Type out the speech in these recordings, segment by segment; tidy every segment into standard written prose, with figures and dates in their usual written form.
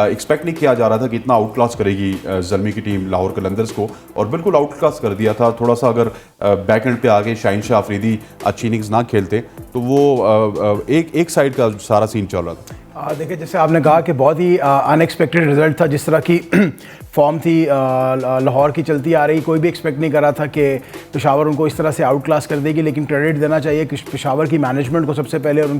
Expect नहीं किया जा रहा था कि इतना आउट क्लास करेगी ज़ल्मी की टीम लाहौर कलंदर्स को, और बिल्कुल आउट क्लास कर दिया था। थोड़ा सा अगर बैक एंड पे आगे शाहीन शाह अफरीदी अच्छी इनिंग्स ना खेलते तो वो एक साइड का सारा सीन चल रहा था। देखिए, जैसे आपने कहा कि बहुत ही अनएक्सपेक्टेड रिजल्ट था, जिस तरह की फॉर्म थी लाहौर की चलती आ रही, कोई भी एक्सपेक्ट नहीं कर रहा था कि पेशावर उनको इस तरह से आउट क्लास कर देगी। लेकिन क्रेडिट देना चाहिए कि पेशावर की मैनेजमेंट को सबसे पहले, और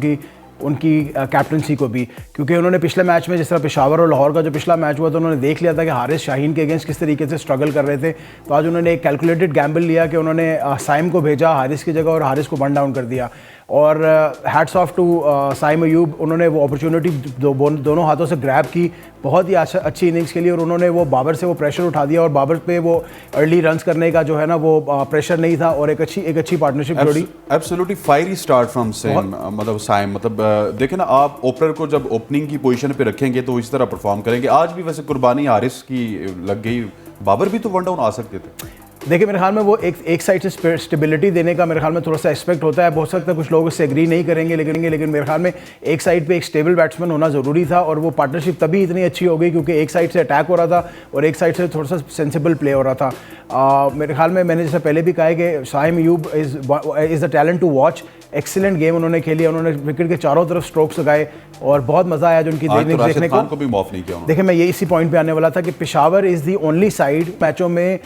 उनकी कैप्टनसी को भी, क्योंकि उन्होंने पिछले मैच में, जिस तरह पेशावर और लाहौर का जो पिछला मैच हुआ, तो उन्होंने देख लिया था कि हारिस शाहीन के अगेंस्ट किस तरीके से स्ट्रगल कर रहे थे। तो आज उन्होंने एक कैलकुलेटेड गैम्बल लिया कि उन्होंने साइम को भेजा हारिस की जगह और हारिस को वन डाउन कर दिया। और hats off to Saim Ayub, उन्होंने वो अपॉर्चुनिटी दोनों हाथों से ग्रैब की, बहुत ही अच्छी इनिंग्स के लिए, और उन्होंने वो बाबर से वो प्रेशर उठा दिया, और बाबर पे वो अर्ली रन्स करने का जो है ना वो प्रेशर नहीं था, और एक अच्छी पार्टनरशिप जोड़ी। Absolutely fiery start from same, मतलब साइम, मतलब देखें ना, आप ओपनर को जब ओपनिंग की पोजीशन पे रखेंगे तो इस तरह परफॉर्म करेंगे। आज भी वैसे कुर्बानी हारिस की लग गई, बाबर भी तो वन डाउन आ सकते थे। देखिए, मेरे ख्याल में वो एक साइड से स्टेबिलिटी देने का मेरे ख्याल में थोड़ा सा एक्सपेक्ट होता है। बहुत सकता है कुछ लोग उससे एग्री नहीं करेंगे, लेकिन मेरे ख्याल में एक साइड पे एक स्टेबल बैट्समैन होना ज़रूरी था, और वो पार्टनरशिप तभी इतनी अच्छी हो गई क्योंकि एक साइड से अटैक हो रहा था और एक साइड से थोड़ा सा सेंसिबल प्ले हो रहा था। मेरे ख्याल में मैंने जैसे पहले भी कहा है कि Saim Ayub is the talent to watch. Excellent game उन्होंने खेली, उन्होंने विकेट के चारों तरफ स्ट्रोक्स लगाए और बहुत मज़ा आया जो उनकी देखने को भी माफ नहीं किया। देखिए, मैं ये इसी पॉइंट पे आने वाला था कि Peshawar is the only side मैचों में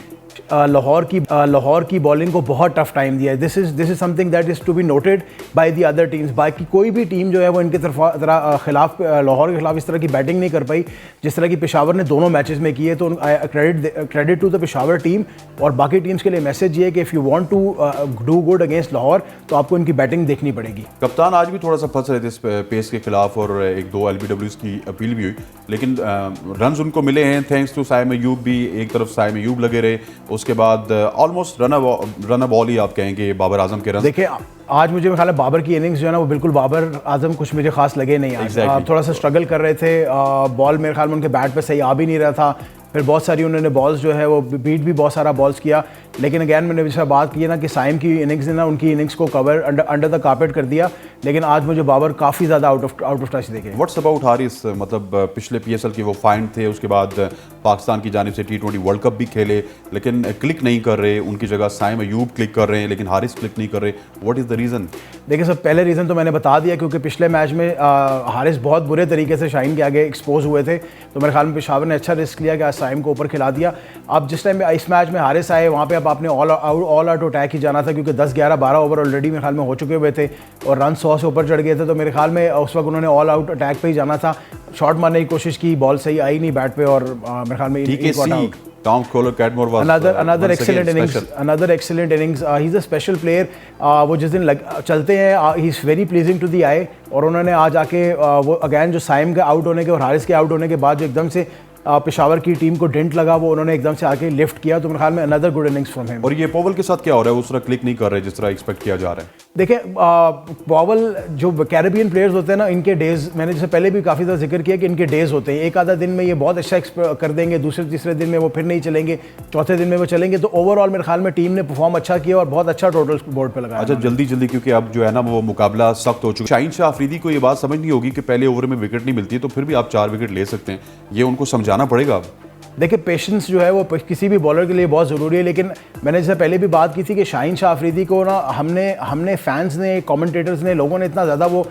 लाहौर की बॉलिंग को बहुत टफ टाइम दिया है। This is something that is to be noted by the other teams. बाकी कोई भी टीम जो है वो इनके खिलाफ लाहौर के खिलाफ इस तरह की बैटिंग नहीं कर पाई जिस तरह की पेशावर ने दोनों मैचेस में की है। तो credit to the Peshawar team, और बाकी टीम्स के लिए मैसेज ये है कि if you want to do good against Lahore तो आपको इनकी बैटिंग देखनी पड़ेगी। कप्तान आज भी थोड़ा सा फंस रहे थे इस पेस के खिलाफ, और एक दो LBWs की अपील भी हुई, लेकिन रन्स उनको मिले हैं थैंक्स टू साइम अयूब भी। एक तरफ साइम अयूब लगे रहे, उसके बाद ऑलमोस्ट रन बॉल ही आप कहेंगे बाबर आजम के रन। देखिए, आज मुझे ख्याल है बाबर की इनिंग्स जो है ना वो बिल्कुल बाबर आजम कुछ मुझे खास लगे नहीं। आज थोड़ा सा स्ट्रगल कर रहे थे, बॉल मेरे ख्याल में उनके बैट पे सही आ भी नहीं रहा था। फिर बहुत सारी उन्होंने बॉल्स जो है वो बीट भी बहुत सारा बॉल्स किया, लेकिन अगैन मैंने जैसा बात की है ना कि साइम की इनिंग्स ने ना उनकी इनिंग्स को कवर अंडर द कार्पेट कर दिया। लेकिन आज मुझे बाबर काफ़ी ज़्यादा आउट ऑफ टच देखे। व्हाट्स अबाउट हारिस, मतलब पिछले PSL के वो फाइंड थे, उसके बाद पाकिस्तान की जानिब से T20 वर्ल्ड कप भी खेले, लेकिन क्लिक नहीं कर रहे। उनकी जगह साइम अयूब क्लिक कर रहे हैं, लेकिन हारिस क्लिक नहीं कर रहे। What is the reason? देखिए सर, पहले रीज़न तो मैंने बता दिया, क्योंकि पिछले मैच में हारिस बहुत बुरे तरीके से शाहीन के आगे एक्सपोज हुए थे। तो मेरे ख्याल में पेशावर ने अच्छा रिस्क लिया कि आज साइम को ऊपर खिला दिया। अब जिस टाइम इस मैच में हारिस आए, वहाँ पे अब आपने ऑल आउट अटैक ही जाना था, क्योंकि 10, 11, 12 ओवर ऑलरेडी मेरे ख्याल में हो चुके हुए थे और रन 100 से ऊपर चढ़ गए थे। तो मेरे ख्याल में उस वक्त उन्होंने ऑल आउट अटैक पे ही जाना था। शॉट मारने की कोशिश की, बॉल सही आई नहीं बैट पे, और मेरे ख्याल में Tom Kohler-Catmore was another excellent innings. Another excellent innings. He's a special player. वो जिस दिन चलते हैं, he is very pleasing to the eye. और उन्होंने आज आके वो अगैन जो साइम के आउट होने के और हारिस के आउट होने के बाद जो एकदम से पेशावर की टीम को डेंट लगा, वो उन्होंने एकदम से आके लिफ्ट किया। तो मेरे ख्याल में another good innings from him. और ये पॉवल के साथ क्या हो रहा है? उस तरह क्लिक नहीं कर रहे जिस तरह एक्सपेक्ट किया जा रहा है। देखिए, पॉवल जो कैरेबियन प्लेयर्स होते हैं ना, इनके डेज, मैंने जैसे पहले भी काफ़ी ज़्यादा जिक्र किया कि इनके डेज होते हैं। एक आधा दिन में ये बहुत अच्छा कर देंगे, दूसरे तीसरे दिन में वो फिर नहीं चलेंगे, चौथे दिन में वो चलेंगे। तो ओवरऑल मेरे ख्याल में टीम ने परफॉर्म अच्छा किया और बहुत अच्छा टोटल बोर्ड पे लगाया। अच्छा, जल्दी क्योंकि अब जो है ना वो मुकाबला सख्त हो चुका है। शाहीन शाह अफरीदी को ये बात समझ नहीं होगी कि पहले ओवर में विकेट नहीं मिलती है, तो फिर भी आप 4 विकेट ले सकते हैं। ये उनको समझाना पड़ेगा। देखिए, पेशेंस जो है वो किसी भी बॉलर के लिए बहुत ज़रूरी है। लेकिन मैंने जैसे पहले भी बात की थी कि शाहीन शाह अफरीदी को ना हमने फैंस ने, कमेंटेटर्स ने, लोगों ने इतना ज़्यादा वो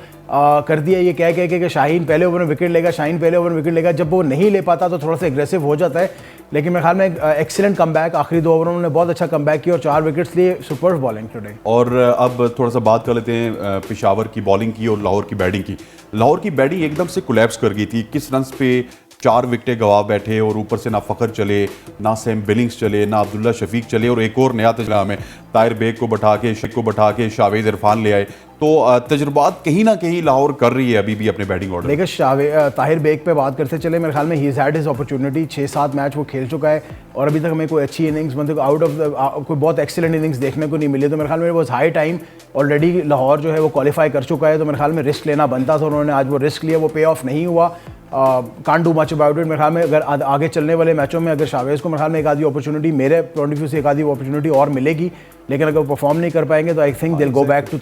कर दिया ये कह के शाहीन पहले ओवर में विकेट लेगा, शाहीन पहले ओवर में विकेट लेगा। जब वो नहीं ले पाता तो थोड़ा सा एग्रेसिव हो जाता है। लेकिन मेरे ख्याल में एक्सीलेंट कमबैक, आखिरी 2 ओवरों में बहुत अच्छा कमबैक किया और 4 विकेट्स लिए। Super bowling today. और अब थोड़ा सा बात कर लेते हैं पेशावर की बॉलिंग की और लाहौर की बैटिंग की। लाहौर की बैटिंग एकदम से कोलैप्स कर गई थी। 21 रन पे 4 विकेटें गवा बैठे, और ऊपर से ना फ़खर चले, ना सैम बिलिंग्स चले, ना अब्दुल्ला शफीक चले, और एक और नया तजर्बा में ताहिर बेग को बैठा के शावेज इरफान ले आए। तो तजुर्बात कहीं ना कहीं लाहौर कर रही है अभी भी अपने बैटिंग ऑर्डर। देखिए, ताहिर बेग पे बात करते चले, मेरे ख्याल में he had his opportunity. 6-7 match वो खेल चुका है और अभी तक हमें कोई अच्छी इनिंग्स, मतलब आउट ऑफ कोई बहुत एक्सीलेंट इनिंग्स देखने को नहीं मिली। तो मेरे ख्याल में वो हाई टाइम, ऑलरेडी लाहौर जो है वो क्वालिफाई कर चुका है। तो मेरे ख्याल में रिस्क लेना बनता था, उन्होंने आज वो रिस्क लिया, वो पे ऑफ नहीं हुआ। Can't do much about it. मेरे ख्याल में अगर आगे चलने वाले मैचों में अगर शावेज को मेरे ख्याल में एक आधी अपॉर्चुनिटी, मेरे पॉइंट ऑफ व्यू से एक आधी अपॉर्चुनिटी और मिलेगी, लेकिन अगर परफॉर्म नहीं कर पाएंगे तो I think they will go back to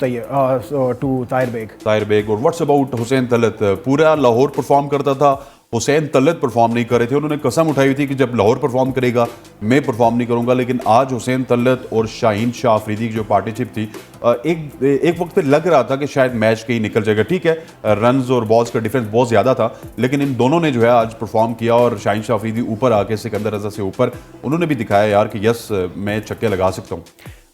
Tahir Baig. और व्हाट्स अबाउट हुसैन तलत? पूरा लाहौर परफॉर्म करता था हुसैन तलत परफॉर्म नहीं कर रहे थे। उन्होंने कसम उठाई हुई थी कि जब लाहौर परफॉर्म करेगा मैं परफॉर्म नहीं करूंगा। लेकिन आज हुसैन तलत और शाहीन शाह अफरीदी की जो पार्टनरशिप थी, एक वक्त पे लग रहा था कि शायद मैच कहीं निकल जाएगा। ठीक है, रन्स और बॉल्स का डिफरेंस बहुत ज़्यादा था, लेकिन इन दोनों ने जो है आज परफॉर्म किया और शाहीन शाह अफरीदी ऊपर आके सिकंदर रजा से ऊपर उन्होंने भी दिखाया यार कि यस मैं छक्के लगा सकता हूँ।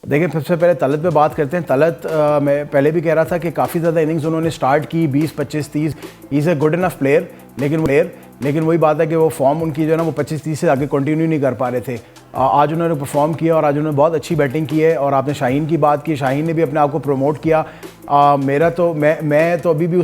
देखिए, सबसे पहले तलत पे बात करते हैं। तलत मैं पहले भी कह रहा था कि काफ़ी ज़्यादा इनिंग्स उन्होंने स्टार्ट की, 20, 25, 30। He is a good enough player, लेकिन वही बात है कि वो फॉर्म उनकी जो है ना वो 25-30 से आगे कंटिन्यू नहीं कर पा रहे थे। आज उन्होंने परफॉर्म किया और आज उन्होंने बहुत अच्छी बैटिंग की है। और आपने शाहीन की बात की, शाहीन ने भी अपने आप को प्रमोट किया। मैं तो अभी भी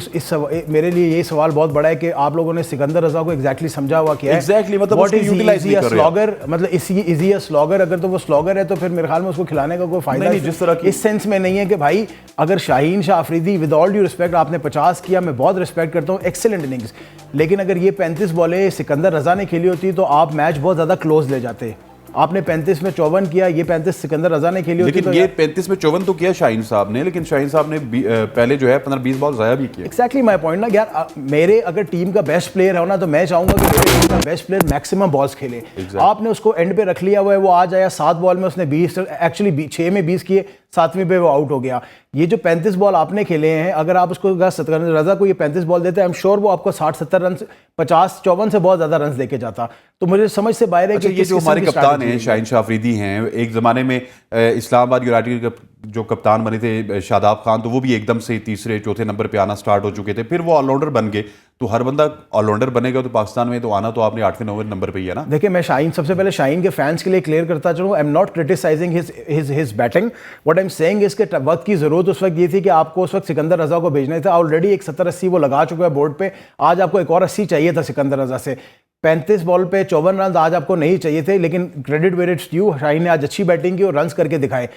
मेरे लिए ये सवाल बहुत बड़ा है कि आप लोगों ने सिकंदर रजा को एग्जैक्टली समझा हुआ क्या है। एग्जैक्टली, मतलब व्हाट उसको यूटिलाइज नहीं कर रहे स्लॉगर, मतलब इज ही अ स्लॉगर? अगर तो वो स्लॉगर है तो फिर मेरे ख्याल में उसको खिलाने का कोई फायदा नहीं, जिस तरह की इस सेंस में नहीं है कि भाई अगर Shaheen Shah Afridi, with all due respect, आपने 50 किया, मैं बहुत रिस्पेक्ट करता हूँ, एक्सीलेंट इनिंग्स, लेकिन अगर ये 35 बॉलें सिकंदर रजा ने खेली होती तो आप मैच बहुत ज़्यादा क्लोज ले जाते। आपने 35 में 54 किया, ये 35 सिकंदर रजा ने खेली होती। लेकिन ये 35 में 54 तो किया शाहीन साहब ने, लेकिन शाहीन साहब ने पहले जो है 15-20 बॉल ज़ाया भी किया। एक्जैक्टली माय पॉइंट ना यार, मेरे अगर टीम का बेस्ट प्लेयर है ना तो मैं चाहूंगा कि मेरे टीम का बेस्ट प्लेयर मैक्सिमम बॉल्स खेले। आपने उसको एंड पे रख लिया हुआ है, वो आज आया 7 बॉल में उसने 20, एक्चुअली 6 में 20 किए, 7वीं पे वो आउट हो गया। ये जो 35 बॉल आपने खेले हैं, अगर आप उसको सिकंदर रजा को ये 35 बॉल देते हैं, आई एम श्योर वो आपको 60-70 रन, 50-54 से बहुत ज्यादा रन देके जाता। तो मुझे समझ से बाहर है कि ये जो हमारे कप्तान हैं शाहीन शाह अफरीदी हैं, एक ज़माने में इस्लामाबाद यूनाइटेड के जो कप्तान बने थे शादाब खान, तो वो भी एकदम से तीसरे चौथे नंबर पे आना स्टार्ट हो चुके थे। फिर वो ऑलराउंडर बन गए। तो हर बंदा ऑलराउंडर बनेगा तो पाकिस्तान में तो आना तो आपने 8वें-9वें नंबर पे ही है ना। देखिए, मैं शाहीन, सबसे पहले शाहीन के फैंस के लिए क्लियर करता चलूँ, I am not criticising his batting. What I am saying इसके वक्त की जरूरत उस वक्त ये थी कि आपको उस वक्त सिकंदर रजा को भेजना था। ऑलरेडी एक 70-80 वो लगा चुका है बोर्ड पे, आज आपको एक और 80 चाहिए था सिकंदर रजा से। 35 बॉल पे 54 रन आज आपको नहीं चाहिए थे, लेकिन credit where it's due, Shaheen ने आज अच्छी बैटिंग की और रन्स करके दिखाए।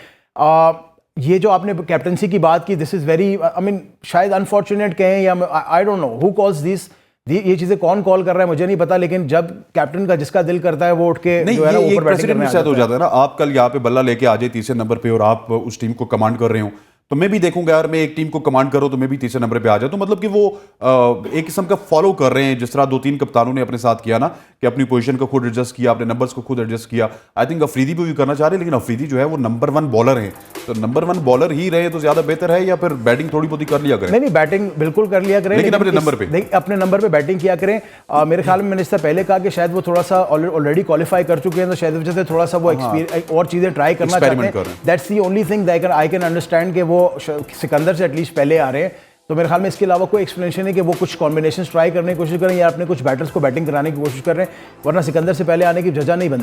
ये जो आपने कैप्टनसी की बात की, this is very, I mean शायद अनफॉर्चुनेट कहें या I don't know who calls this, ये चीजें कौन कॉल कर रहा है मुझे नहीं पता, लेकिन जब कैप्टन का जिसका दिल करता है वो उठ के नहीं, जो है ना ऊपर बैटिंग करने हो जाता है ना। आप कल यहाँ पे बल्ला लेके आ जाए तीसरे नंबर पे और आप उस टीम को कमांड कर रहे हो, तो मैं भी देखूंगा यार, मैं एक टीम को कमांड करो तो मैं भी तीसरे नंबर पे आ जाऊं। तो मतलब कि वो एक किस्म का फॉलो कर रहे हैं, जिस तरह 2-3 कप्तानों ने अपने साथ किया ना, कि अपनी पोजीशन को खुद एडजस्ट किया, अपने नंबर्स को खुद एडजस्ट किया। आई थिंक अफरीदी भी करना चाह रहे हैं, लेकिन अफरीदी जो है वो नंबर 1 बॉलर हैं, तो नंबर 1 बॉलर ही रहे तो ज्यादा बेहतर है, या फिर बैटिंग थोड़ी बहुत ही कर लिया करें? नहीं, बैटिंग बिल्कुल कर लिया करें, लेकिन अपने नंबर पे अपने नंबर पे बैटिंग किया करें। मेरे ख्याल में मैंने इससे पहले कहा कि शायद वो थोड़ा सा ऑलरेडी क्वालिफाई कर चुके हैं, तो शायद वजह से थोड़ा सा वो और चीजें ट्राई करना चाहते हैं। That's the only thing that I can understand कि वो सिकंदर से एटलीस्ट पहले आ रहे हैं। तो मेरे ख्याल में इसके अलावा कोई एक्सप्लेनेशन है कि वो कुछ कॉम्बिनेशन ट्राई करने की कोशिश करें या अपने कुछ बैटर्स को बैटिंग कराने की कोशिश कर रहे हैं, वरना सिकंदर से पहले आने की वजह नहीं बनती।